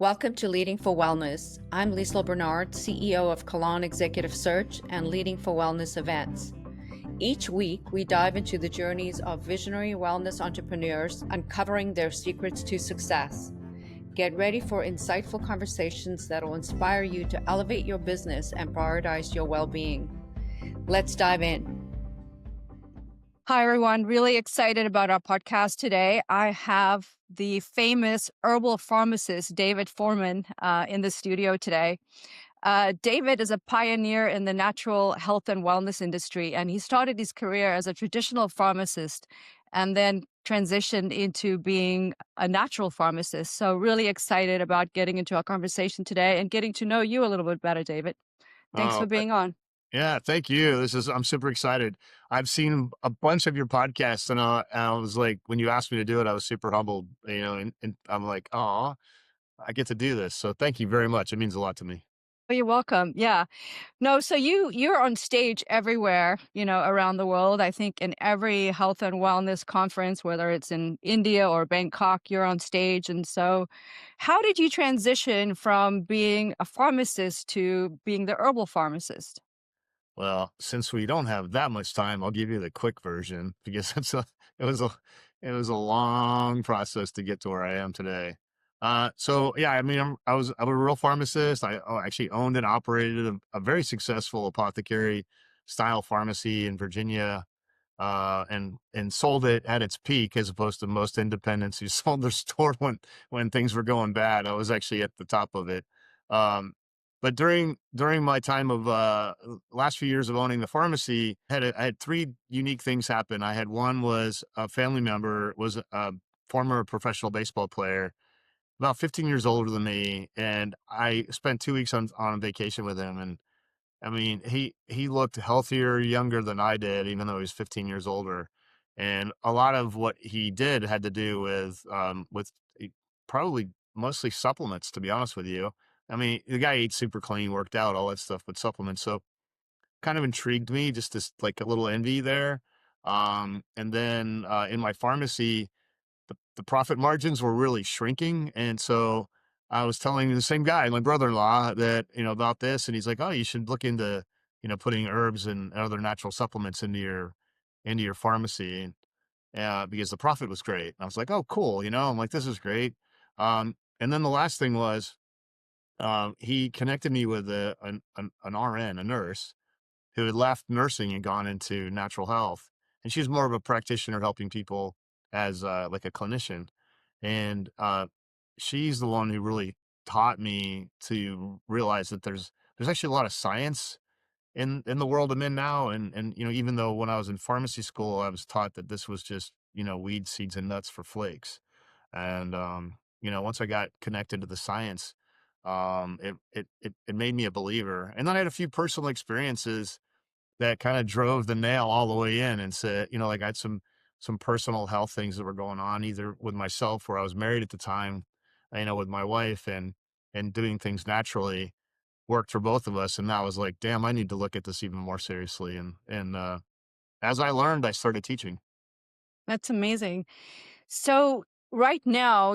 Welcome to Leading for Wellness. I'm Liesl Bernard, CEO of Cologne Executive Search and Leading for Wellness events. Each week, we dive into the journeys of visionary wellness entrepreneurs, uncovering their secrets to success. Get ready for insightful conversations that will inspire you to elevate your business and prioritize your well-being. Let's dive in. Hi, everyone. Really excited about our podcast today. I have the famous herbal pharmacist, David Foreman, in the studio today. David is a pioneer in the natural health and wellness industry, and he started his career as a traditional pharmacist and then transitioned into being a natural pharmacist. So really excited about getting into our conversation today and getting to know you a little bit better, David. Thanks Oh, for being on. yeah, thank you. I'm super excited. I've seen a bunch of your podcasts and I was like, when you asked me to do it, I was super humbled, and I'm like, oh, I get to do this. So thank you very much. It means a lot to me. Oh, you're welcome. Yeah. No, so you're on stage everywhere, around the world. I think in every health and wellness conference, whether it's in India or Bangkok, you're on stage. And so how did you transition from being a pharmacist to being the herbal pharmacist? Well, since we don't have that much time, I'll give you the quick version because it was a, it was a long process to get to where I am today. So yeah, I mean, I'm a real pharmacist. I actually owned and operated a very successful apothecary style pharmacy in Virginia, and sold it at its peak as opposed to most independents who sold their store when things were going bad. I was actually at the top of it. Um, but during my time of last few years of owning the pharmacy, I had three unique things happen. I had one was a family member was a former professional baseball player, about 15 years older than me, and I spent 2 weeks on vacation with him, and I mean, he looked healthier, younger than I did, even though he was 15 years older. And a lot of what he did had to do with probably mostly supplements, to be honest with you. I mean, the guy ate super clean, worked out, all that stuff, but supplements. So kind of intrigued me, just this like a little envy there. And then in my pharmacy, the profit margins were really shrinking. And so I was telling the same guy, my brother-in-law, that, about this. And he's like, oh, you should look into, putting herbs and other natural supplements into your pharmacy. And because the profit was great. And I was like, oh, cool. I'm like, this is great. And then the last thing was, he connected me with an RN, a nurse who had left nursing and gone into natural health. And she's more of a practitioner helping people as like a clinician. And she's the one who really taught me to realize that there's actually a lot of science in the world I'm in now. And even though when I was in pharmacy school, I was taught that this was just, weed, seeds, and nuts for flakes. And once I got connected to the science, it made me a believer. And then I had a few personal experiences that kinda drove the nail all the way in and said, like, I had some personal health things that were going on, either with myself where I was married at the time, with my wife, and doing things naturally worked for both of us, and I was like, "Damn, I need to look at this even more seriously," and as I learned, I started teaching. That's amazing. So right now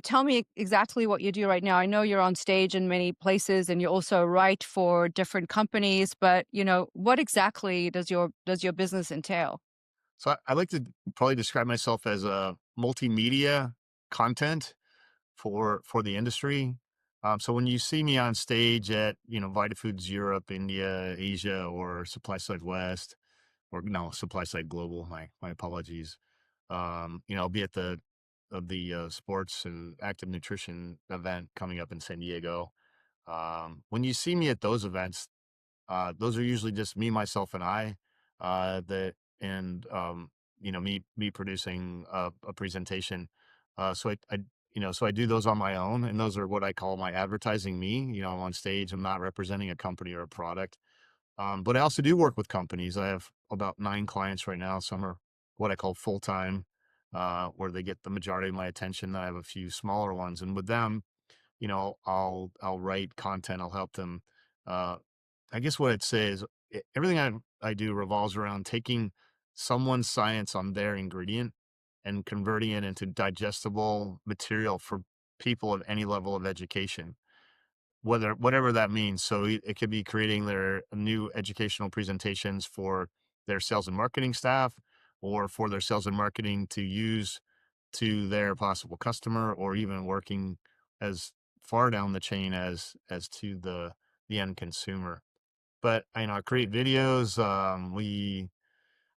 tell me exactly what you do right now. I know you're on stage in many places and you also write for different companies, but what exactly does your business entail? So I like to probably describe myself as a multimedia content for the industry. So when you see me on stage at, Vitafoods Europe, India, Asia, or Supply Side West, or no, Supply Side Global, my apologies. I'll be at the sports and active nutrition event coming up in San Diego. When you see me at those events, those are usually just me, myself, and I. That and me producing a presentation. So I do those on my own, and those are what I call my advertising me. I'm on stage. I'm not representing a company or a product. But I also do work with companies. I have about 9 clients right now. Some are what I call full time, where they get the majority of my attention. I have a few smaller ones, and with them, I'll write content. I'll help them. Uh, I guess what I'd say is everything I do revolves around taking someone's science on their ingredient and converting it into digestible material for people of any level of education, whatever that means. So it could be creating their new educational presentations for their sales and marketing staff, or for their sales and marketing to use to their possible customer, or even working as far down the chain as to the end consumer. But I create videos.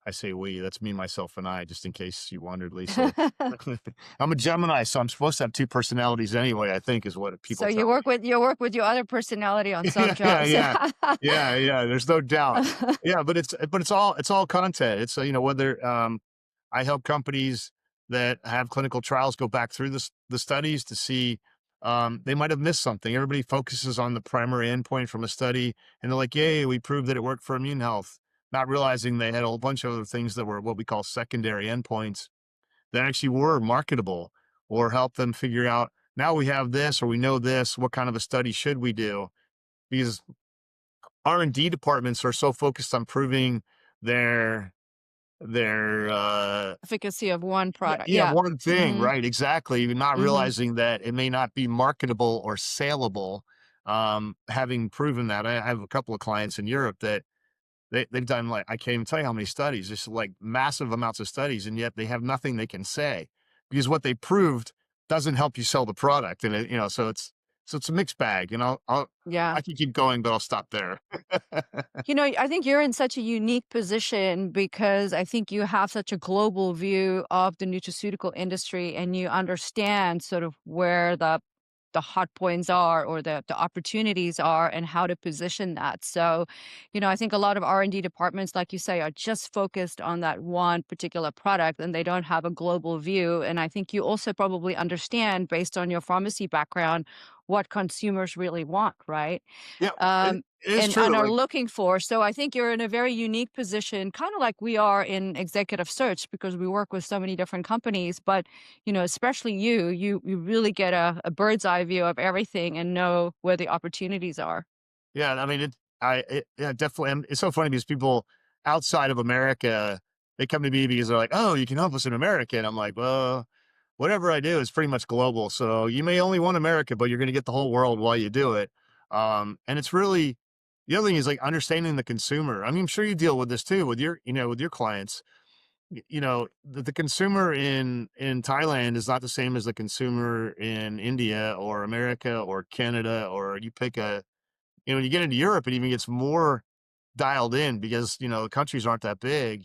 I say we, that's me, myself, and I, just in case you wondered, Lisa. I'm a Gemini, so I'm supposed to have two personalities anyway, I think is what So people tell me. you work with your other personality on some Yeah, yeah, jobs. yeah. Yeah, yeah, there's no doubt. Yeah, but it's all content. It's, whether, I help companies that have clinical trials go back through the studies to see, they might have missed something. Everybody focuses on the primary endpoint from a study, and they're like, "Yay, we proved that it worked for immune health," not realizing they had a whole bunch of other things that were what we call secondary endpoints that actually were marketable, or help them figure out, now we have this or we know this, what kind of a study should we do? Because R&D departments are so focused on proving their their Efficacy of one yeah, product. yeah, Yeah. one thing, Mhm. right, exactly, not Mhm. realizing that it may not be marketable or saleable. Having proven that, I have a couple of clients in Europe that they've done, like, I can't even tell you how many studies, just like massive amounts of studies, and yet they have nothing they can say, because what they proved doesn't help you sell the product. And so it's a mixed bag. Yeah. I can keep going, but I'll stop there. I think you're in such a unique position because I think you have such a global view of the nutraceutical industry and you understand sort of where the hot points are or the opportunities are and how to position that. So, I think a lot of R&D departments like you say are just focused on that one particular product and they don't have a global view, and I think you also probably understand based on your pharmacy background what consumers really want, right? Yeah, it um, it is and true. are Like, looking for. So I think you're in a very unique position, kind of like we are in executive search because we work with so many different companies. But especially you really get a bird's eye view of everything and know where the opportunities are. yeah, I mean, yeah, definitely. And it's so funny because people outside of America, they come to me because they're like, "Oh, you can help us in America," and I'm like, "Well, whatever I do is pretty much global. So you may only want America, but you're going to get the whole world while you do it." And it's really, the other thing is like understanding the consumer. I mean, I'm sure you deal with this too with your clients. The consumer in Thailand is not the same as the consumer in India or America or Canada, or you pick when you get into Europe, it even gets more dialed in because, the countries aren't that big,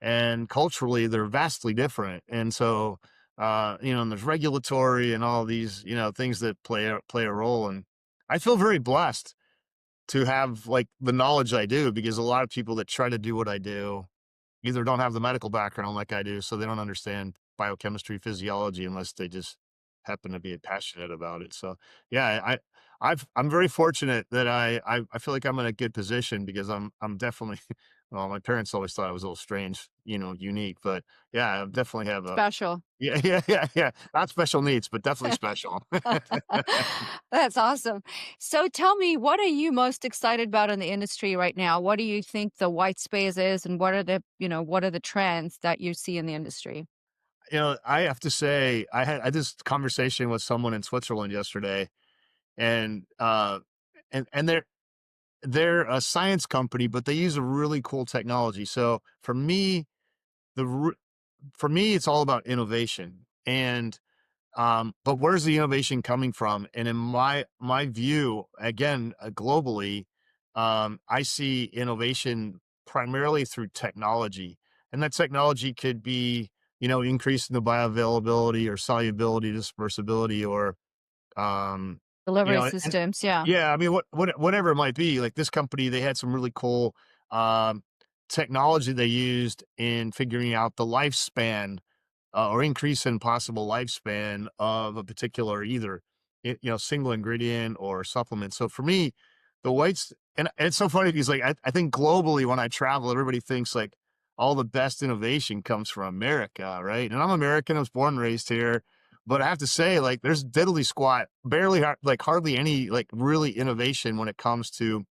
and culturally they're vastly different. And so, and there's regulatory and all these, things that play a role. And I feel very blessed to have like the knowledge I do, because a lot of people that try to do what I do either don't have the medical background like I do, so they don't understand biochemistry, physiology, unless they just happen to be passionate about it. So, yeah, I'm very fortunate that I feel like I'm in a good position, because I'm definitely well, my parents always thought I was a little strange, unique, but yeah, I definitely have a Special. yeah, yeah, yeah, yeah, not special needs, but definitely special. That's awesome. So tell me, what are you most excited about in the industry right now? What do you think the white space is, and what are the trends that you see in the industry? I have to say, I had this conversation with someone in Switzerland yesterday, and they're a science company, but they use a really cool technology. So the r- for me, it's all about innovation. And but where's the innovation coming from? And in my view, again, globally, I see innovation primarily through technology, and that technology could be, increasing the bioavailability or solubility, dispersibility, or um, Delivery and systems, yeah. yeah, I mean, whatever it might be. Like this company, they had some really cool um, technology they used in figuring out the lifespan, or increase in possible lifespan of a particular, either single ingredient or supplement. So for me, the whites, and it's so funny because like I think globally when I travel, everybody thinks like all the best innovation comes from America, right? And I'm American, I was born and raised here, but I have to say, like, there's diddly squat, barely like hardly any like really innovation when it comes to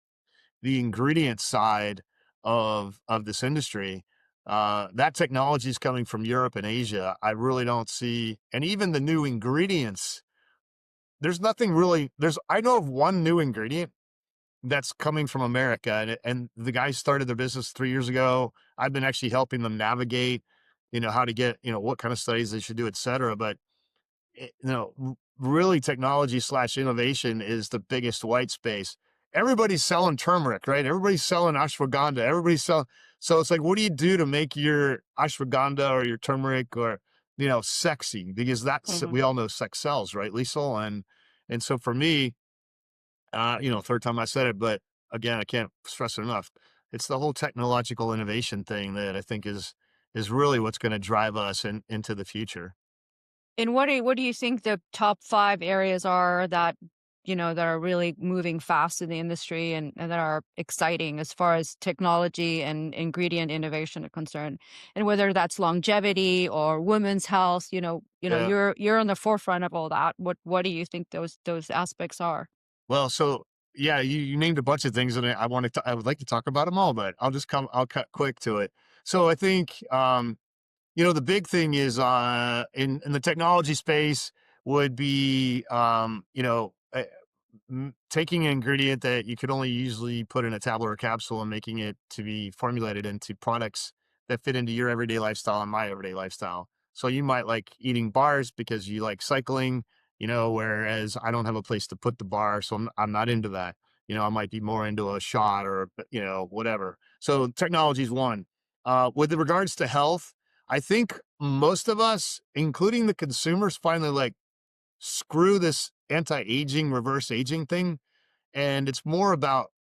the ingredient side of this industry. That technology is coming from Europe and Asia. I really don't see, and even the new ingredients. there's nothing really, I know of one new ingredient that's coming from America, and the guys started their business 3 years ago. I've been actually helping them navigate, how to get, what kind of studies they should do, et cetera. But really technology slash innovation is the biggest white space. Everybody's selling turmeric, right? Everybody's selling ashwagandha. Everybody's selling. So it's like, what do you do to make your ashwagandha or your turmeric or, sexy? Because Mhm. we all know sex sells, right, Liesel? And so for me, third time I said it, but again, I can't stress it enough. It's the whole technological innovation thing that I think is really what's going to drive us into the future. And what do you think the top 5 areas are that, that are really moving fast in the industry and that are exciting as far as technology and ingredient innovation are concerned? And whether that's longevity or women's health, Yeah. you're on the forefront of all that. What do you think those aspects are? Well, so yeah, you named a bunch of things, and I would like to talk about them all, but I'll cut quick to it. So I think, the big thing is, in the technology space would be, taking an ingredient that you could only usually put in a tablet or capsule and making it to be formulated into products that fit into your everyday lifestyle and my everyday lifestyle. So you might like eating bars because you like cycling, whereas I don't have a place to put the bar, so I'm not into that. I might be more into a shot or, whatever. So technology is one. With regards to health, I think most of us, including the consumers, finally like, screw this anti-aging, reverse aging thing. And it's more about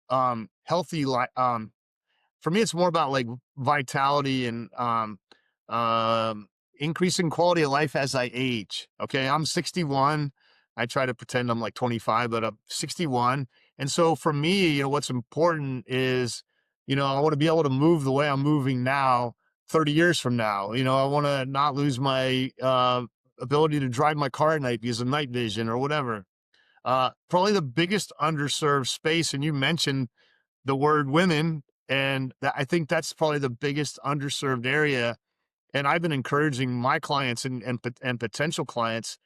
healthy for me, it's more about like vitality and increasing quality of life as I age. Okay. I'm 61. I try to pretend I'm like 25, but I'm 61. And so for me, what's important is, I want to be able to move the way I'm moving now 30 years from now. I want to not lose my ability to drive my car at night because of night vision or whatever. Probably the biggest underserved space, and you mentioned the word women, and I think that's probably the biggest underserved area. And I've been encouraging my clients and potential clients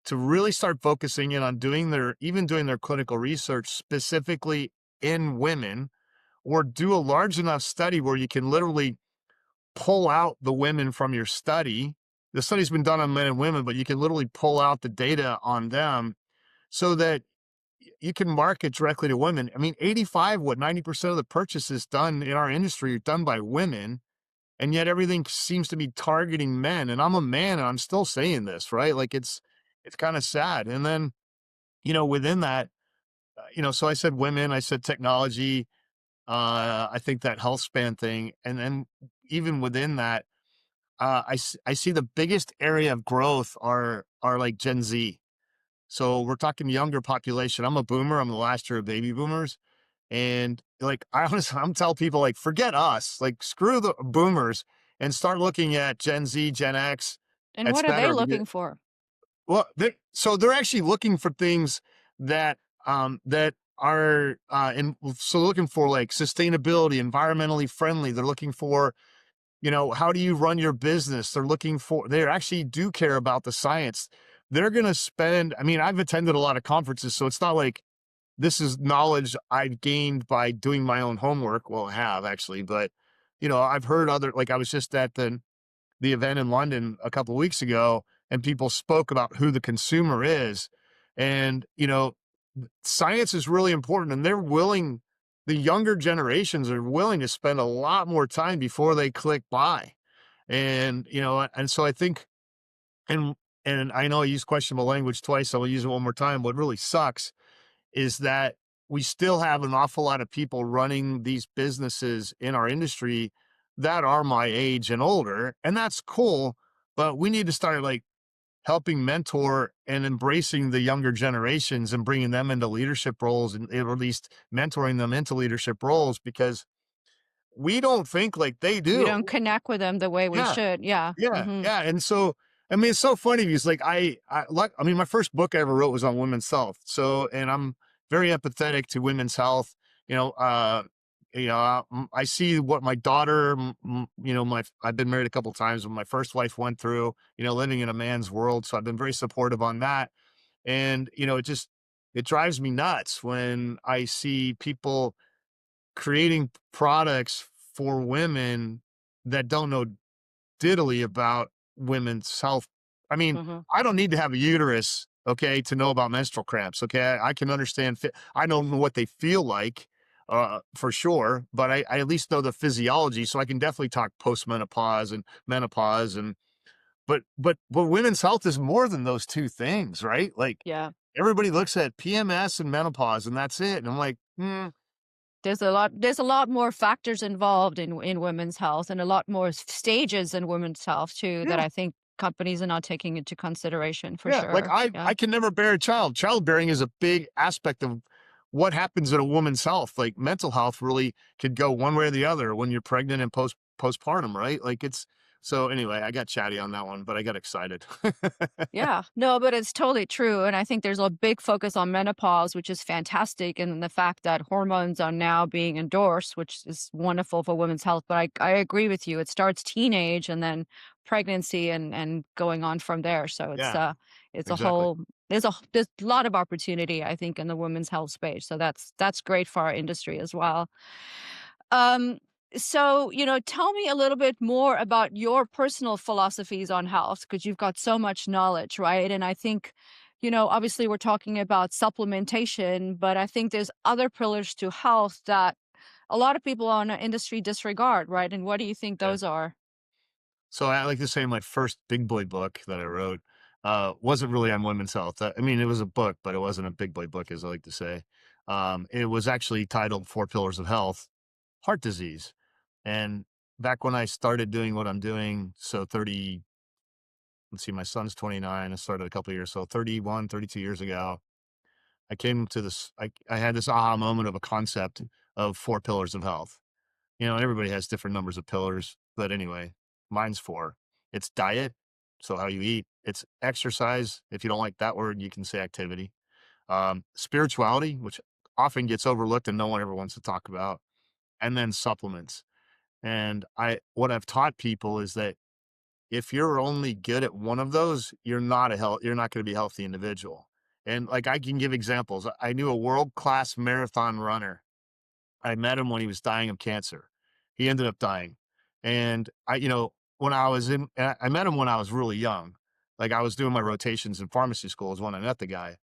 to really start focusing in on doing their clinical research specifically in women, or do a large enough study where you can literally pull out the women from your study. The study's been done on men and women, but you can literally pull out the data on them so that you can market directly to women. I mean, 90% of the purchases done in our industry are done by women, and yet everything seems to be targeting men. And I'm a man and I'm still saying this, right? Like it's kind of sad. And then, within that, so I said women, I said technology, I think that health span thing. And then even within that, I see the biggest area of growth are like Gen Z. So we're talking younger population. I'm a boomer. I'm the last year of baby boomers. And like, I honestly, I'm telling people like, forget us, like screw the boomers and start looking at Gen Z, Gen X, And et what are they cetera. looking for? Well, so they're actually looking for things that are, so looking for like sustainability, environmentally friendly. They're looking for, how do you run your business? They actually do care about the science. They're going to spend, I mean, I've attended a lot of conferences, so it's not like this is knowledge I've gained by doing my own homework. Well, I have actually, but I've heard like I was just at the event in London a couple of weeks ago, and people spoke about who the consumer is. And, science is really important, and the younger generations are willing to spend a lot more time before they click buy. And, and so I think, and, and I know I use questionable language twice, so I'll use it one more time. What really sucks is that we still have an awful lot of people running these businesses in our industry that are my age and older, and that's cool. But we need to start like helping mentor and embracing the younger generations and bringing them into leadership roles, and or at least mentoring them into leadership roles, because we don't think like they We don't do. connect with them the way we Yeah. should. Yeah. Yeah, Mhm. yeah, and so, I mean, it's so funny because, like, I mean, my first book I ever wrote was on women's health, so, and I'm very empathetic to women's health, you know, I see what my daughter, I've been married a couple times, when my first wife went through, living in a man's world, so I've been very supportive on that, And, it drives me nuts when I see people creating products for women that don't know diddly about women's health. I mean, Hmm. I don't need to have a uterus, okay, to know about menstrual cramps. Okay, I can understand. I don't know what they feel like, for sure, but I at least know the physiology, so I can definitely talk postmenopause and menopause, and but women's health is more than those two things, right? Like Yeah. everybody looks at PMS and menopause, and that's it. And I'm like, There's a lot more factors involved in women's health and a lot more stages in women's health too that yeah, I think companies are not taking into consideration for yeah, like sure. I Yeah. I can never bear a child. Childbearing is a big aspect of what happens in a woman's health. Like mental health really could go one way or the other when you're pregnant and postpartum, right? Like it's so anyway, I got chatty on that one, but I got excited. Yeah, no, but it's totally true. And I think there's a big focus on menopause, which is fantastic. And the fact that hormones are now being endorsed, which is wonderful for women's health. But I agree with you. It starts teenage and then pregnancy and going on from there. So Yeah, it's a exactly. whole there's a lot of opportunity, I think, in the women's health space. So that's great for our industry as well. Um, so, tell me a little bit more about your personal philosophies on health because you've got so much knowledge, right? And I think, obviously we're talking about supplementation, but I think there's other pillars to health that a lot of people in our industry disregard, right? And what do you think Yeah. those are? So I like to say my first big boy book that I wrote wasn't really on women's health. I mean, it was a book, but it wasn't a big boy book, as I like to say. It was actually titled Four Pillars of Health, Heart Disease. And back when I started doing what I'm doing, so 30, let's see, my son's 29. I started a couple of years, so 31, 32 years ago, I came to this, I had this aha moment of a concept of four pillars of health. Everybody has different numbers of pillars, but anyway, mine's four. It's diet, so how you eat. It's exercise. If you don't like that word, you can say activity. Spirituality, which often gets overlooked and no one ever wants to talk about, and then supplements. And what I've taught people is that if you're only good at one of those, you're not going to be a healthy individual. And like I can give examples. I knew a world class marathon runner. I met him when he was dying of cancer. He ended up dying. And when I met him when I was really young. Like I was doing my rotations in pharmacy school is when I met the guy.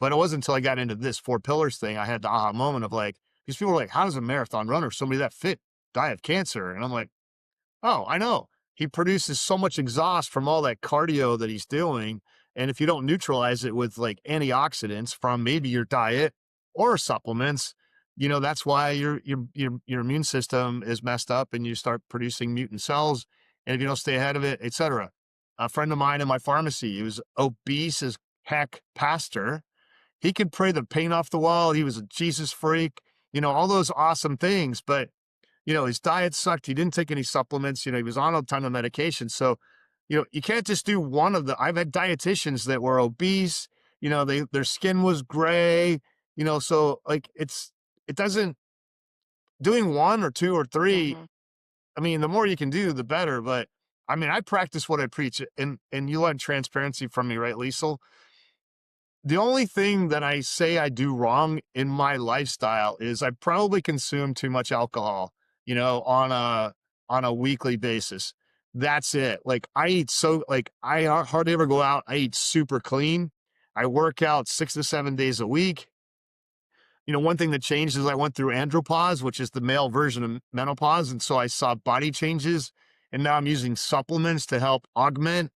But it wasn't until I got into this four pillars thing, I had the aha moment of like, these people were like, how does a marathon runner, somebody that fit, die of cancer? And I'm like, oh, I know. He produces so much exhaust from all that cardio that he's doing. And if you don't neutralize it with like antioxidants from maybe your diet or supplements, that's why your immune system is messed up and you start producing mutant cells. And if you don't stay ahead of it, etc. A friend of mine in my pharmacy, he was obese as heck pastor. He could pray the paint off the wall. He was a Jesus freak, all those awesome things. But his diet sucked. He didn't take any supplements. He was on a ton of medication. So, you can't just do one of the. I've had dietitians that were obese. Their skin was gray. So like it doesn't doing one or two or three. Hmm. I mean, the more you can do, the better. But I mean, I practice what I preach, and you want transparency from me, right, Liesel? The only thing that I say I do wrong in my lifestyle is I probably consume too much alcohol, on a weekly basis. That's it. Like I eat like I hardly ever go out. I eat super clean. I work out 6 to 7 days a week. One thing that changed is I went through andropause, which is the male version of menopause. And so I saw body changes. And now I'm using supplements to help augment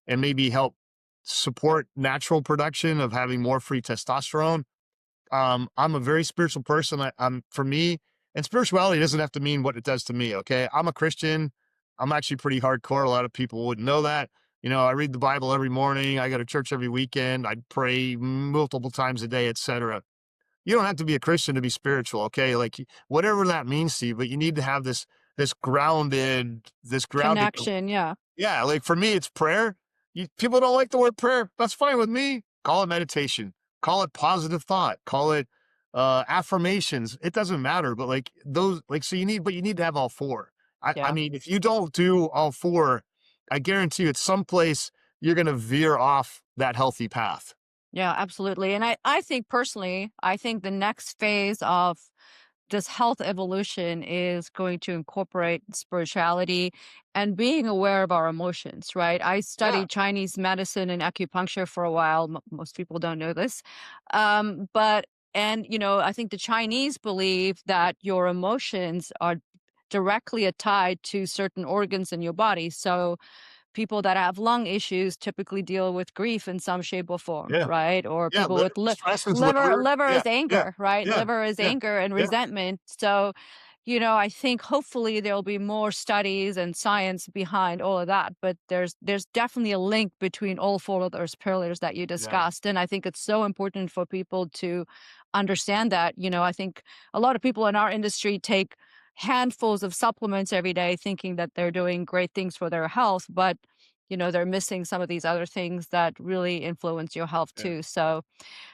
and maybe help support natural production of having more free testosterone. I'm a very spiritual person. I'm for me, and spirituality doesn't have to mean what it does to me. Okay, I'm a Christian. I'm actually pretty hardcore. A lot of people wouldn't know that. I read the Bible every morning. I go to church every weekend. I pray multiple times a day, etc. You don't have to be a Christian to be spiritual. Okay, like whatever that means to you, but you need to have this grounded. Connection. Yeah. Yeah, like for me, it's prayer. People don't like the word prayer. That's fine with me. Call it meditation. Call it positive thought. Call it affirmations. It doesn't matter. But like those, like so you need to have all four. I Yeah. mean, if you don't do all four, I guarantee you, at some place you're going to veer off that healthy path. Yeah, absolutely. And I think personally, I think the next phase of this health evolution is going to incorporate spirituality and being aware of our emotions, right? I Yeah, studied Chinese medicine and acupuncture for a while. Most people don't know this. But, and, I think the Chinese believe that your emotions are directly tied to certain organs in your body. So, people that have lung issues typically deal with grief in some shape or form, yeah, right? Or yeah. people with Stress is liver liver. liver Yeah, is yeah, anger, right? yeah, Liver is yeah, anger and yeah, resentment. So, I think hopefully there'll be more studies and science behind all of that. But there's definitely a link between all four of those pillars that you yeah, discussed. And I think it's so important for people to understand that. I think a lot of people in our industry take handfuls of supplements every day thinking that they're doing great things for their health, but they're missing some of these other things that really influence your health yeah. too. So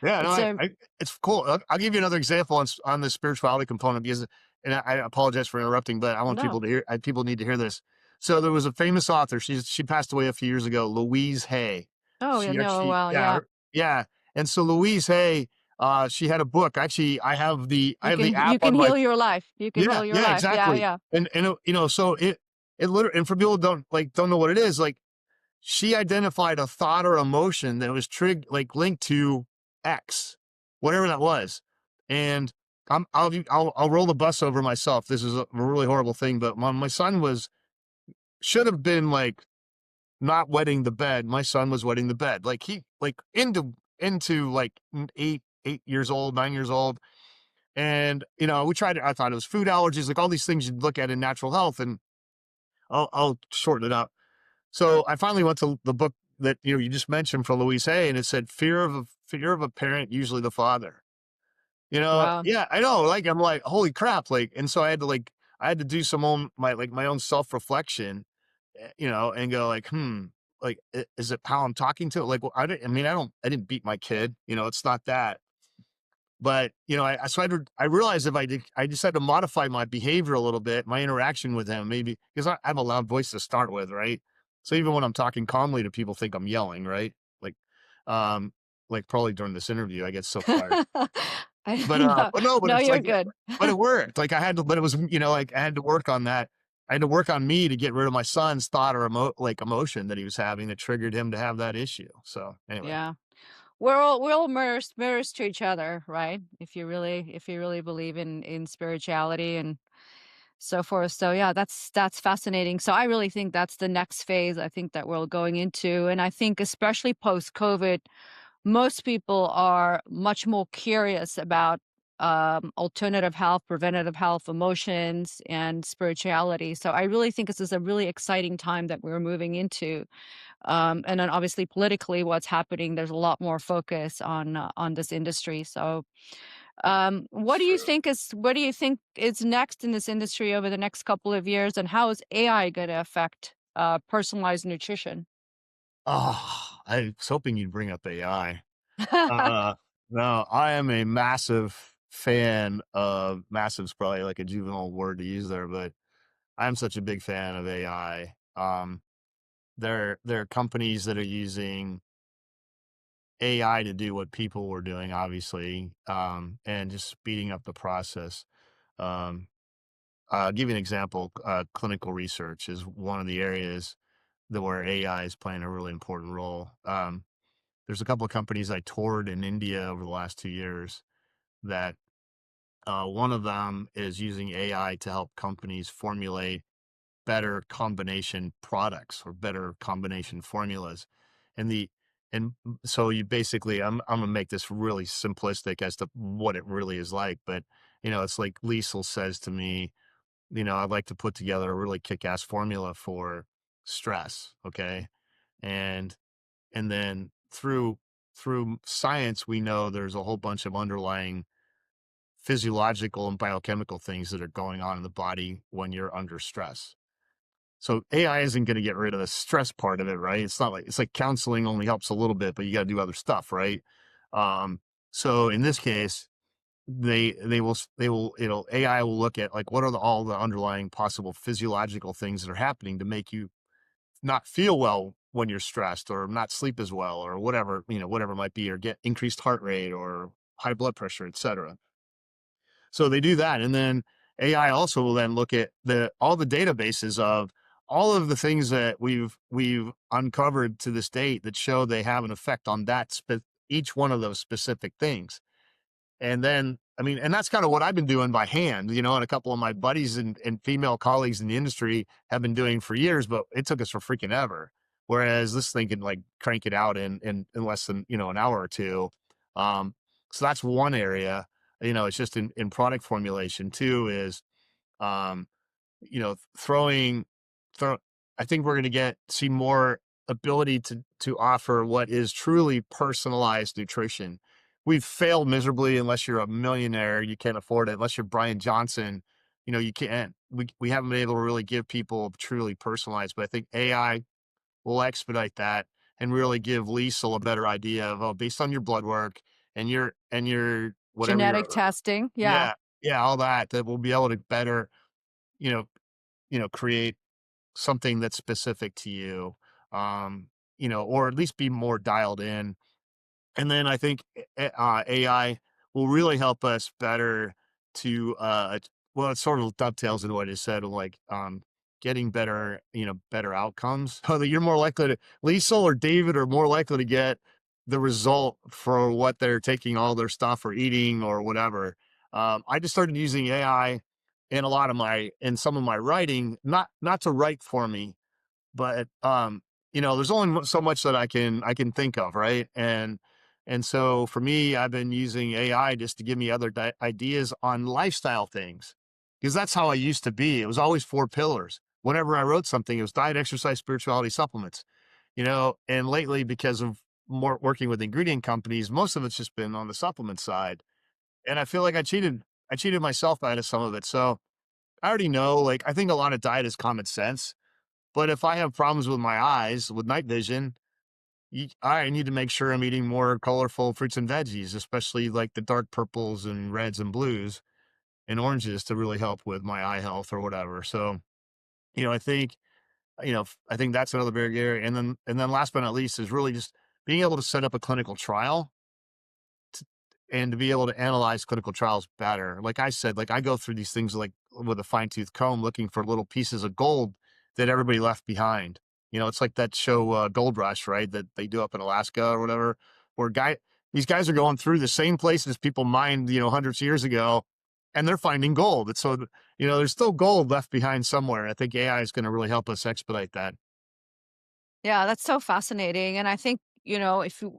Yeah, no, it's a it's cool. I'll give you another example on the spirituality component because, and I apologize for interrupting, but I want no. people to hear. People need to hear this. So there was a famous author. She passed away a few years ago. Louise Hay. Oh, yeah, She no, actually, well, yeah, yeah. yeah. And so Louise Hay, she had a book. Actually, I You have the can app you on can my. heal your life. You can Yeah, heal your yeah, life. Yeah, exactly. yeah. And so it literally, and for people who don't know what it is, like she identified a thought or emotion that was linked to X, whatever that was. And I'll roll the bus over myself. This is a really horrible thing, but my son should have been like not wetting the bed. My son was wetting the bed. Like he like into like 8 years old, 9 years old. And we tried it. I thought it was food allergies, like all these things you'd look at in natural health. And I'll shorten it up. So I finally went to the book that you just mentioned from Louise Hay, and it said fear of a parent, usually the father. Wow. Yeah, I know. Like I'm like, holy crap! Like, and so I had to do some own my own self reflection, and go like, like is it how I'm talking to it? Like, well, I didn't beat my kid. It's not that. But, I realized if I just had to modify my behavior a little bit, my interaction with him, maybe because I have a loud voice to start with, right? So even when I'm talking calmly to people think I'm yelling, right? Like, um, like probably during this interview, I get so fired. No, But no, but no, it's you're like, good. but it worked. Like I had to, but it was, like I had to work on that. I had to work on me to get rid of my son's thought or emotion that he was having that triggered him to have that issue. So anyway, Yeah. We're all mirrors to each other, right? If you really believe in spirituality and so forth. So yeah, that's fascinating. So I really think that's the next phase I think that we're going into. And I think especially post COVID, most people are much more curious about alternative health, preventative health, emotions, and spirituality. So I really think this is a really exciting time that we're moving into. And then obviously politically, what's happening, there's a lot more focus on this industry. So it's true. what do you think is next in this industry over the next couple of years, and how is AI going to affect personalized nutrition? Oh, I was hoping you'd bring up AI. Uh, no, I am a massive fan of massive's probably like a juvenile word to use there, but I'm such a big fan of AI. There are companies that are using AI to do what people were doing, obviously, and just speeding up the process. Um, I'll give you an example. Clinical research is one of the areas that where AI is playing a really important role. There's a couple of companies I toured in India over the last 2 years that one of them is using AI to help companies formulate better combination products or better combination formulas. And the so you basically I'm gonna make this really simplistic as to what it really is like, but it's like Liesel says to me, I'd like to put together a really kick-ass formula for stress. Okay. And then through science, we know there's a whole bunch of underlying physiological and biochemical things that are going on in the body when you're under stress. So AI isn't going to get rid of the stress part of it, right? It's like counseling only helps a little bit, but you got to do other stuff, right? Um, so in this case, they will AI will look at like what are all the underlying possible physiological things that are happening to make you not feel well when you're stressed or not sleep as well or whatever, whatever it might be, or get increased heart rate or high blood pressure, etc. So they do that. And then AI also will then look at all the databases of all of the things that we've uncovered to this date that show they have an effect on each one of those specific things. And then, I mean, and that's kind of what I've been doing by hand, and a couple of my buddies and female colleagues in the industry have been doing for years, but it took us for freaking ever. Whereas this thing can like crank it out in less than, an hour or two. Um, so that's one area, it's just in product formulation. Two is, um, you know, throwing throw I think we're gonna see more ability to offer what is truly personalized nutrition. We've failed miserably unless you're a millionaire, you can't afford it. Unless you're Brian Johnson, you can't. We haven't been able to really give people truly personalized, but I think AI will expedite that and really give Liesel a better idea of, oh, based on your blood work and your whatever Genetic your testing. Yeah. yeah, yeah, all that we'll be able to better, you know, create something that's specific to you, or at least be more dialed in. And then I think AI will really help us better to, well, it sort of dovetails into what I said, like, getting better outcomes. So that you're more likely to, Lisa or David are more likely to get the result for what they're taking all their stuff or eating or whatever. I just started using AI in some of my writing, not to write for me, but, there's only so much that I can think of, right? And so for me, I've been using AI just to give me other ideas on lifestyle things, because that's how I used to be. It was always four pillars. Whenever I wrote something, it was diet, exercise, spirituality, supplements. And lately, because of more working with ingredient companies, most of it's just been on the supplement side. And I feel like I cheated myself out of some of it. So I already know, like, I think a lot of diet is common sense, but if I have problems with my eyes, with night vision, I need to make sure I'm eating more colorful fruits and veggies, especially like the dark purples and reds and blues and oranges to really help with my eye health or whatever. So, I think, I think that's another big area. And then last but not least is really just being able to set up a clinical trial and to be able to analyze clinical trials better. Like I said, like I go through these things like with a fine tooth comb looking for little pieces of gold that everybody left behind. It's like that show Gold Rush, right? That they do up in Alaska or whatever, where these guys are going through the same places people mined, hundreds of years ago, and they're finding gold. And so, there's still gold left behind somewhere. I think AI is going to really help us expedite that. Yeah, that's so fascinating. And I think, if you,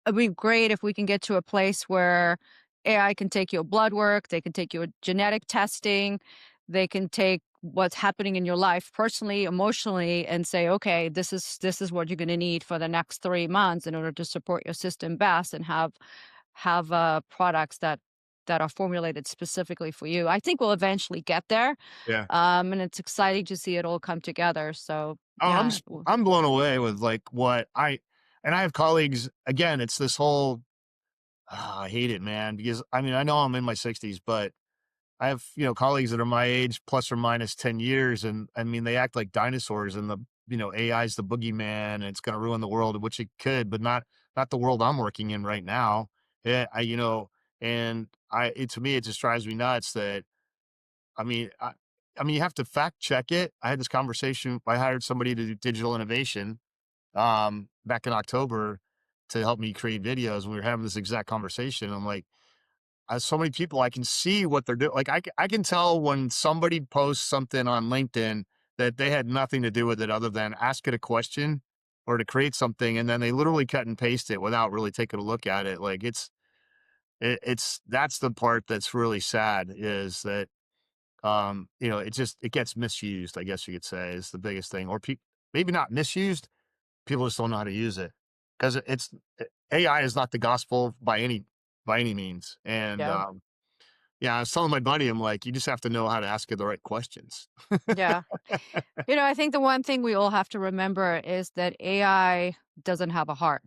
it'd be great if we can get to a place where AI can take your blood work, they can take your genetic testing, they can take what's happening in your life personally, emotionally, and say, okay, this is what you're going to need for the next 3 months in order to support your system best and have products that are formulated specifically for you. I think we'll eventually get there, Yeah. and it's exciting to see it all come together. So Oh, yeah, I'm blown away with like and I have colleagues again, it's this whole I hate it, man, because I mean, I know I'm in my 60s, but I have, colleagues that are my age plus or minus 10 years. And I mean, they act like dinosaurs and AI is the boogeyman and it's going to ruin the world, which it could, but not the world I'm working in right now. Yeah, and to me, it just drives me nuts that, I mean, you have to fact check it. I had this conversation. I hired somebody to do digital innovation, back in October to help me create videos. And we were having this exact conversation. I'm like, so many people, I can see what they're doing. Like I can tell when somebody posts something on LinkedIn that they had nothing to do with it other than ask it a question or to create something. And then they literally cut and paste it without really taking a look at it. Like that's the part that's really sad is that, it gets misused, I guess you could say is the biggest thing, or maybe not misused. People just don't know how to use it because AI is not the gospel by any means. And, yeah, yeah, I was telling my buddy, I'm like, you just have to know how to ask it the right questions. yeah. I think the one thing we all have to remember is that AI doesn't have a heart,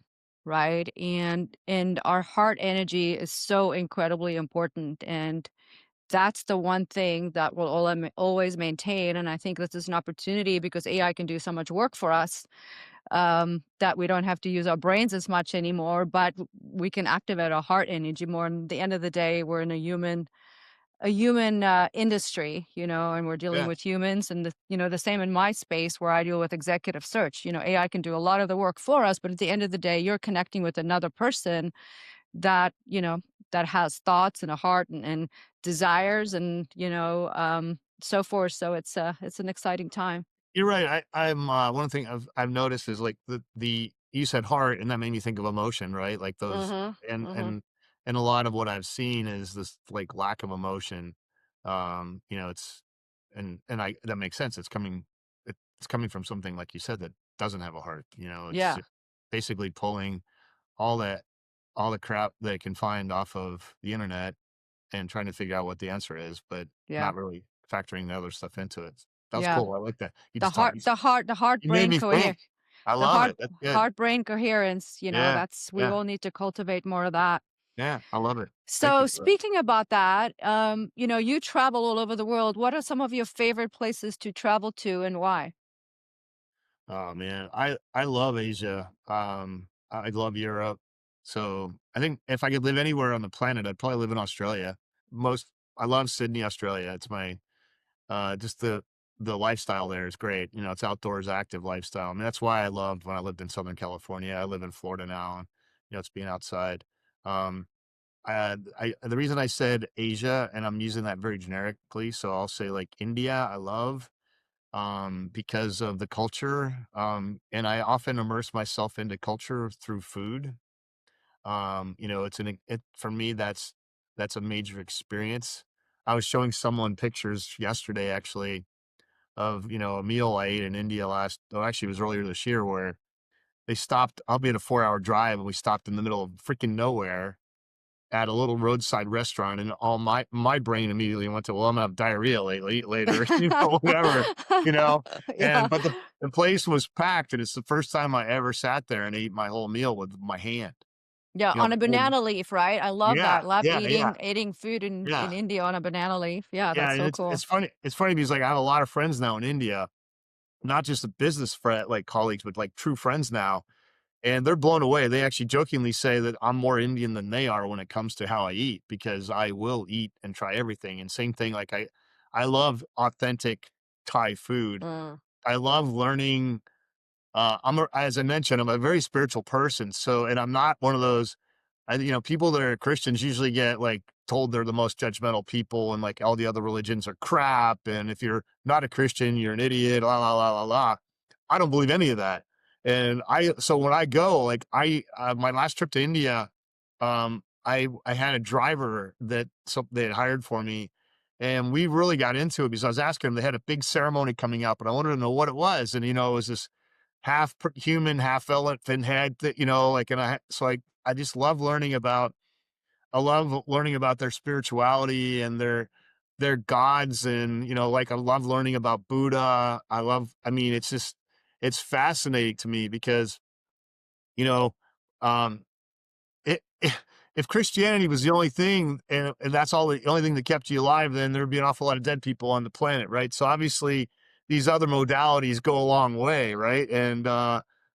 right? And our heart energy is so incredibly important. And that's the one thing that will always maintain. And I think this is an opportunity because AI can do so much work for us, that we don't have to use our brains as much anymore, but we can activate our heart energy more. And at the end of the day, we're in a human industry, and we're dealing Yeah. with humans. And the same in my space where I deal with executive search. AI can do a lot of the work for us, but at the end of the day, you're connecting with another person that that has thoughts and a heart and desires and so forth. So it's an exciting time. You're right. I'm one thing I've noticed is like the you said heart, and that made me think of emotion, right? Like those, Mhm. and Mhm. and and a lot of what I've seen is this like lack of emotion. It's and I that makes sense. It's coming from something like you said that doesn't have a heart. It's Yeah. just basically pulling all that all the crap that it can find off of the internet and trying to figure out what the answer is, but Yeah. not really factoring the other stuff into it. That was Yeah. cool. I like that. You The just taught heart me. the heart the heart You made brain me think. cohere I the love heart it. That's good. heart brain coherence, Yeah. that's we Yeah. all need to cultivate more of that. Yeah. I love it. Thank you So for that. speaking about that, you travel all over the world. What are some of your favorite places to travel to and why? Oh man. I love Asia. I love Europe. So I think if I could live anywhere on the planet, I'd probably live in Australia. Most I love Sydney, Australia. It's my just the lifestyle there is great. It's outdoors active lifestyle. I mean, that's why I loved when I lived in Southern California. I live in Florida now, and it's being outside. Um, the reason I said Asia, and I'm using that very generically, so I'll say like India. I love because of the culture, and I often immerse myself into culture through food. It for me. That's a major experience. I was showing someone pictures yesterday, actually, of, a meal I ate in India actually it was earlier this year where they stopped. I'll be at a 4-hour drive and we stopped in the middle of freaking nowhere at a little roadside restaurant and all my brain immediately went to, well, I'm gonna have diarrhea later, whatever, you know. Yeah. But the place was packed and it's the first time I ever sat there and ate my whole meal with my hand. Yeah, on The a whole banana leaf, right? I love Yeah, that. Love yeah, yeah, eating food in yeah. India on a banana leaf. Yeah, Yeah, that's and so it's cool. it's funny it's funny because, like, I have a lot of friends now in India, not just a business friend like, colleagues, but, like, true friends now, and they're blown away. They actually jokingly say that I'm more Indian than they are when it comes to how I eat because I will eat and try everything, and same thing, like, I love authentic Thai food. Mm. I love learning, as I mentioned, I'm a very spiritual person, so and I'm not one of those people that are Christians usually get like told they're the most judgmental people and like all the other religions are crap. And if you're not a Christian, you're an idiot, la la la la la. I don't believe any of that. So when I go, like my last trip to India, I had a driver they had hired for me. And we really got into it because I was asking them, they had a big ceremony coming up, and I wanted to know what it was. And, it was this human, half elephant head that, like, I just love learning about, their spirituality and their gods. And, like, I love learning about Buddha. I mean, it's fascinating to me because, you know, um, if Christianity was the only thing and that's the only thing that kept you alive, then there'd be an awful lot of dead people on the planet, right? So obviously these other modalities go a long way, right?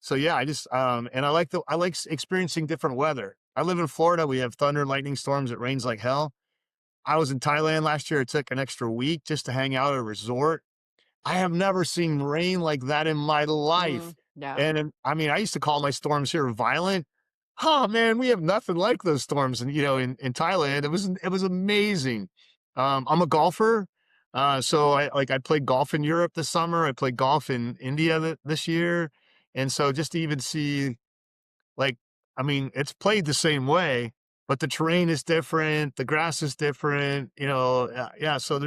So yeah, and I like experiencing different weather. I live in Florida. We have thunder and lightning storms. It rains like hell. I was in Thailand last year. It took an extra week just to hang out at a resort. I have never seen rain like that in my life. Yeah. And I mean, I used to call my storms here violent. Oh man, we have nothing like those storms. And in Thailand, it was amazing. I'm a golfer. So I played golf in Europe this summer. I played golf in India this year. And so just to even see, like, I mean, it's played the same way, but the terrain is different. The grass is different, yeah. So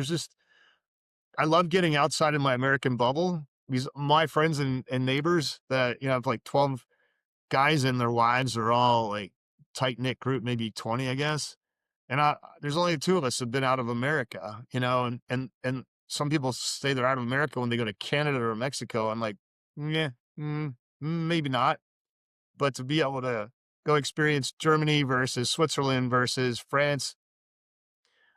I love getting outside of my American bubble because my friends and neighbors that, have like 12 guys and their wives are all like tight knit group, maybe 20, I guess. And there's only two of us have been out of America, and some people say they're out of America when they go to Canada or Mexico. I'm like, yeah, maybe not. But to be able to go experience Germany versus Switzerland versus France,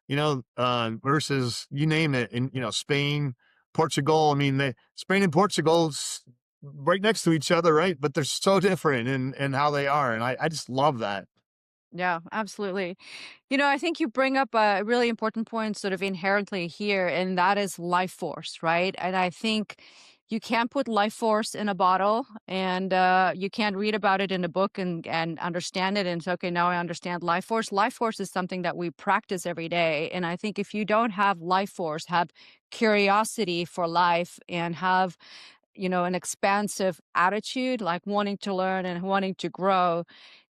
versus you name it, in Spain, Portugal. I mean, Spain and Portugal's right next to each other, right? But they're so different in how they are, and I just love that. Yeah, absolutely. I think you bring up a really important point sort of inherently here, and that is life force, right? And I think you can't put life force in a bottle, and you can't read about it in a book and understand it. And it's okay, now I understand life force. Life force is something that we practice every day. And I think if you don't have life force, have curiosity for life, and have an expansive attitude, like wanting to learn and wanting to grow,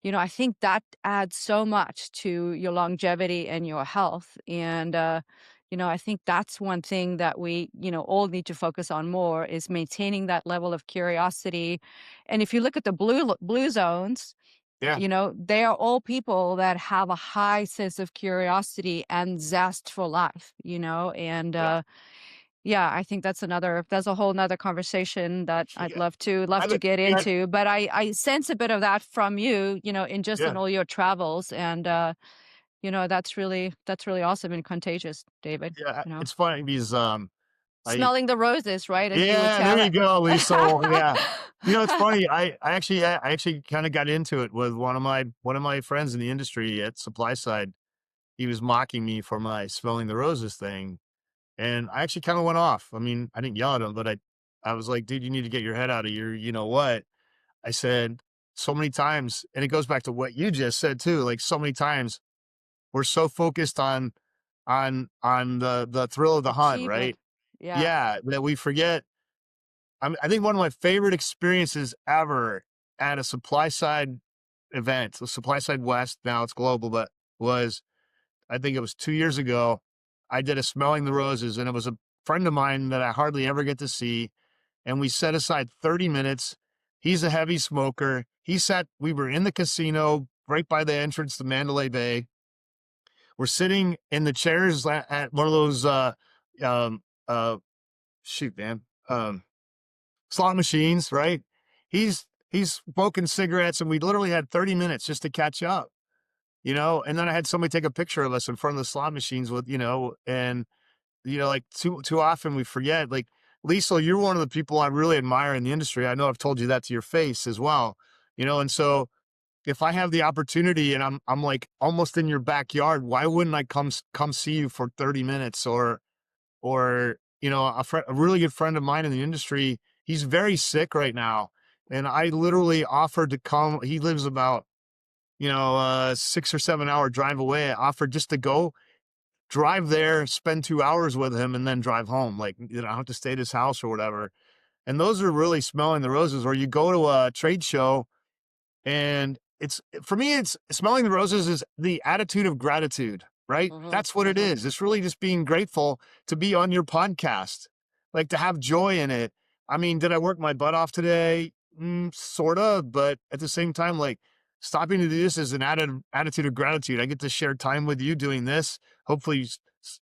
I think that adds so much to your longevity and your health. And, I think that's one thing that we, all need to focus on more is maintaining that level of curiosity. And if you look at the blue zones, Yeah, they are all people that have a high sense of curiosity and zest for life, and, yeah, yeah, I think that's a whole nother conversation that I'd yeah. love I to li- get yeah, into, but I sense a bit of that from you, in yeah, all your travels, and, that's really awesome and contagious, David, yeah. you know? It's funny because I Smelling the roses, right, as you would yeah, there tell you it. go, Lisa. Yeah. It's funny. I actually kind of got into it with one of my friends in the industry at supply side. He was mocking me for my smelling the roses thing, and I actually kind of went off. I mean, I didn't yell at him, but I was like, dude, you need to get your head out of your, you know what? I said so many times, and it goes back to what you just said too. Like so many times, we're so focused on the thrill of the hunt, Achievement. right? Yeah. Yeah, that we forget. I think one of my favorite experiences ever at a supply side event, so supply side West, now it's global, but was I think it was 2 years ago. I did a smelling the roses, and it was a friend of mine that I hardly ever get to see. And we set aside 30 minutes. He's a heavy smoker. We were in the casino right by the entrance to Mandalay Bay. We're sitting in the chairs at one of those, um, uh, shoot, man, slot machines, right? He's smoking cigarettes, and we literally had 30 minutes just to catch up, and then I had somebody take a picture of us in front of the slot machines with, and like too often we forget. Like, Lisa, you're one of the people I really admire in the industry. I know I've told you that to your face as well. And so if I have the opportunity and I'm like almost in your backyard, why wouldn't I come see you for 30 minutes? Or a really good friend of mine in the industry, he's very sick right now, and I literally offered to come. He lives about 6 or 7 hour drive away. I offered just to go drive there, spend 2 hours with him, and then drive home. Like, I don't have to stay at his house or whatever. And those are really smelling the roses. Or you go to a trade show, and it's for me, it's smelling the roses is the attitude of gratitude, right? Mhm, That's what it mhm. is. It's really just being grateful to be on your podcast, like to have joy in it. I mean, did I work my butt off today? Sort of, but at the same time, like stopping to do this is an attitude of gratitude. I get to share time with you doing this. Hopefully,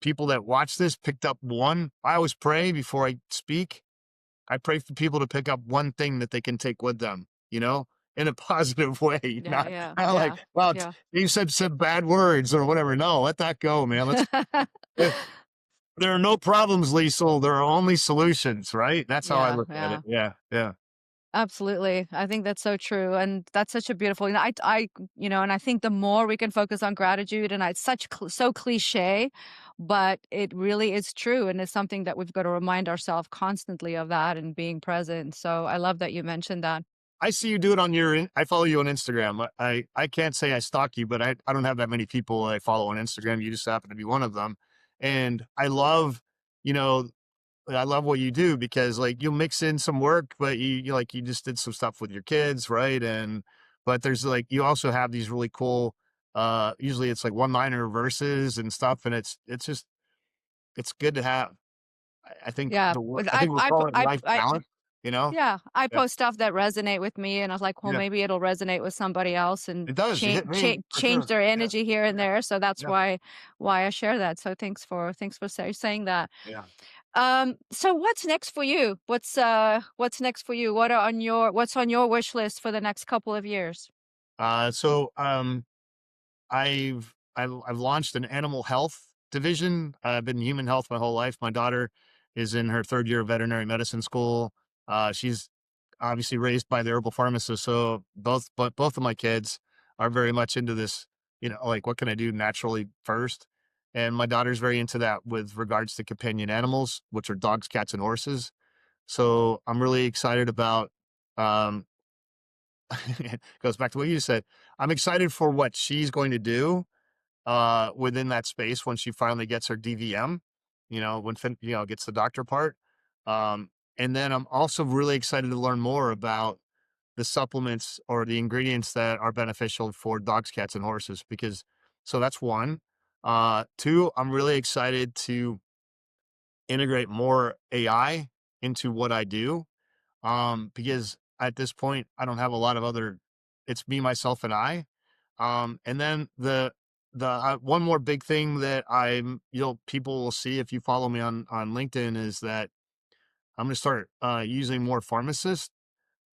people that watch this picked up one. I always pray before I speak. I pray for people to pick up one thing that they can take with them, in a positive way, Yeah, not, yeah, not like, yeah, well, yeah. you said some bad words or whatever. No, let that go, man. Eh, there are no problems, Liesel. There are only solutions, right? That's how I Yeah, look at it. yeah. Yeah, yeah. Absolutely. I think that's so true. And that's such a beautiful, and I think the more we can focus on gratitude, and it's so cliche, but it really is true. And it's something that we've got to remind ourselves constantly of that and being present. So I love that you mentioned that. I see you do it on I follow you on Instagram. I can't say I stalk you, but I don't have that many people I follow on Instagram. You just happen to be one of them. And you know, I love what you do because like you'll mix in some work, but you just did some stuff with your kids, right? But there's like you also have these really cool usually it's like one-liner verses and stuff, and it's good to have. I think Yeah. I think we'll call it life I balance, you know? Yeah, I Yeah. post stuff that resonate with me, and I was like, "Well, Yeah. maybe it'll resonate with somebody else and It does. You hit me for change sure. their Yeah. energy here and Yeah. there." So that's Yeah. why I share that. So thanks for saying that. Yeah. So what's next for you? What's next for you? What's on your wish list for the next couple of years? So I've launched an animal health division. I've been in human health my whole life. My daughter is in her third year of veterinary medicine school. She's obviously raised by the herbal pharmacist. So both of my kids are very much into this, like what can I do naturally first? And my daughter's very into that with regards to companion animals, which are dogs, cats, and horses. So I'm really excited about um goes back to what you said. I'm excited for what she's going to do within that space when she finally gets her DVM, gets the doctor part. Um, and then I'm also really excited to learn more about the supplements or the ingredients that are beneficial for dogs, cats, and horses, because so that's one. Two, I'm really excited to integrate more AI into what I do. Because at this point I don't have a lot of other, it's me, myself, and I. And then the one more big thing that people will see if you follow me on LinkedIn is that I'm going to start using more pharmacists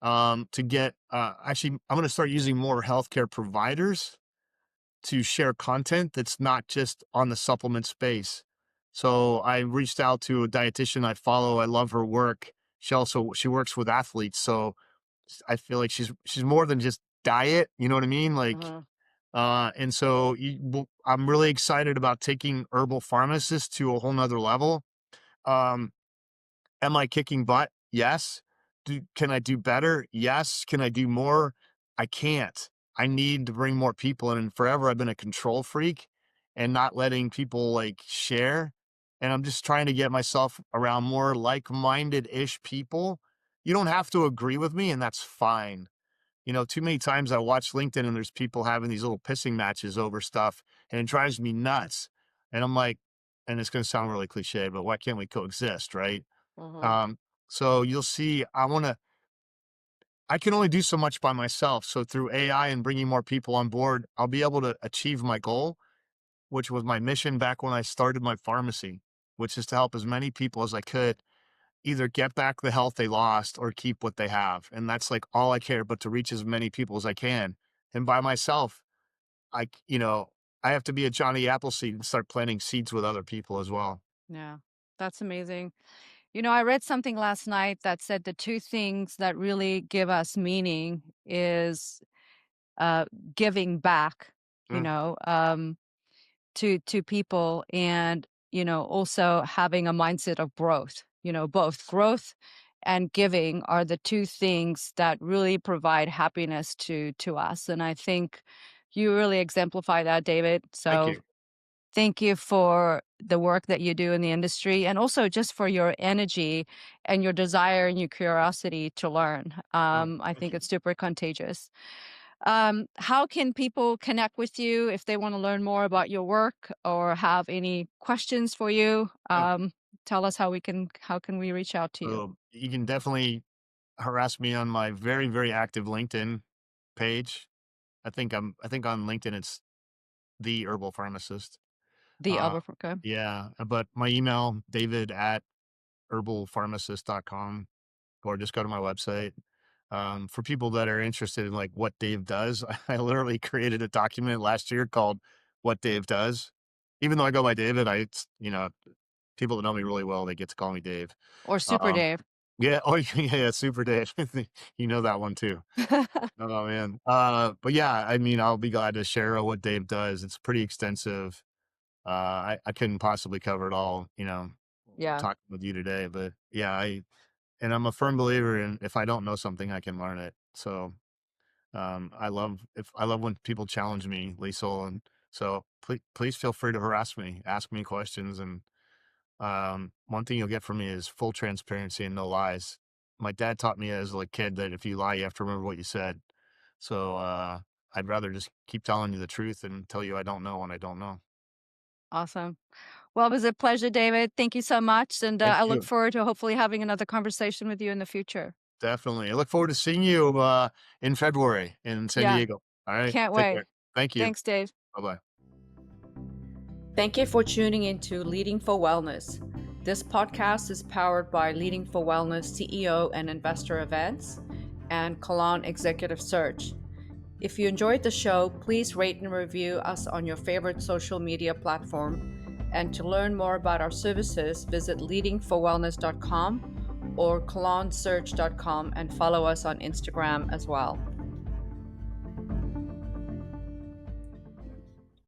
to get actually I'm going to start using more healthcare providers to share content that's not just on the supplement space. So I reached out to a dietitian I follow. I love her work. She works with athletes, so I feel like she's more than just diet. You know what I mean? Like, Uh-huh. and so I'm really excited about taking herbal pharmacist to a whole nother level. Um, Am I kicking butt? Yes. Can I do better? Yes. Can I do more? I can't. I need to bring more people in. And forever, I've been a control freak and not letting people like share. And I'm just trying to get myself around more like minded ish people. You don't have to agree with me, and that's fine. Too many times I watch LinkedIn and there's people having these little pissing matches over stuff, and it drives me nuts. And I'm like, and it's going to sound really cliche, but why can't we coexist? Right. Uh-huh. Um, so you'll see, I can only do so much by myself. So through AI and bringing more people on board, I'll be able to achieve my goal, which was my mission back when I started my pharmacy, which is to help as many people as I could either get back the health they lost or keep what they have. And that's like all I care, but to reach as many people as I can. And by myself, I have to be a Johnny Appleseed and start planting seeds with other people as well. Yeah, that's amazing. I read something last night that said the two things that really give us meaning is uh, giving back, you Mm, know, um, to people, and also having a mindset of growth. Both growth and giving are the two things that really provide happiness to us. And I think you really exemplify that, David. thank So you. thank you for the work that you do in the industry, and also just for your energy and your desire and your curiosity to learn. I Thank think you. it's super contagious. How can people connect with you if they want to learn more about your work or have any questions for you? Yeah. Tell us how can we reach out to you? So you can definitely harass me on my very, very active LinkedIn page. I think on LinkedIn it's the herbal pharmacist. The Uh, Albuquerque. yeah, but my email, David at herbalpharmacist.com, or just go to my website. For people that are interested in like what Dave does, I literally created a document last year called What Dave Does. Even though I go by David, people that know me really well, they get to call me Dave. Or Super Um, Dave. yeah, oh yeah, Super Dave. You know that one too. Oh man. But yeah, I mean, I'll be glad to share what Dave does. It's pretty extensive. I couldn't possibly cover it all, Yeah. talking with you today, but yeah, and I'm a firm believer in if I don't know something, I can learn it. So, I love when people challenge me, Liesel, and so please feel free to harass me, ask me questions, and one thing you'll get from me is full transparency and no lies. My dad taught me as a kid that if you lie, you have to remember what you said. So, I'd rather just keep telling you the truth and tell you I don't know when I don't know. Awesome. Well, it was a pleasure, David. Thank you so much. And Thank I look you. forward to hopefully having another conversation with you in the future. Definitely. I look forward to seeing you in February in San Yeah, Diego. All right. can't Take wait. care. Thank you. Thanks, Dave. Bye bye. Thank you for tuning into Leading for Wellness. This podcast is powered by Leading for Wellness CEO and Investor Events and Kalon Executive Search. If you enjoyed the show, please rate and review us on your favorite social media platform And to learn more about our services, visit leadingforwellness.com or colonsearch.com and follow us on Instagram as well.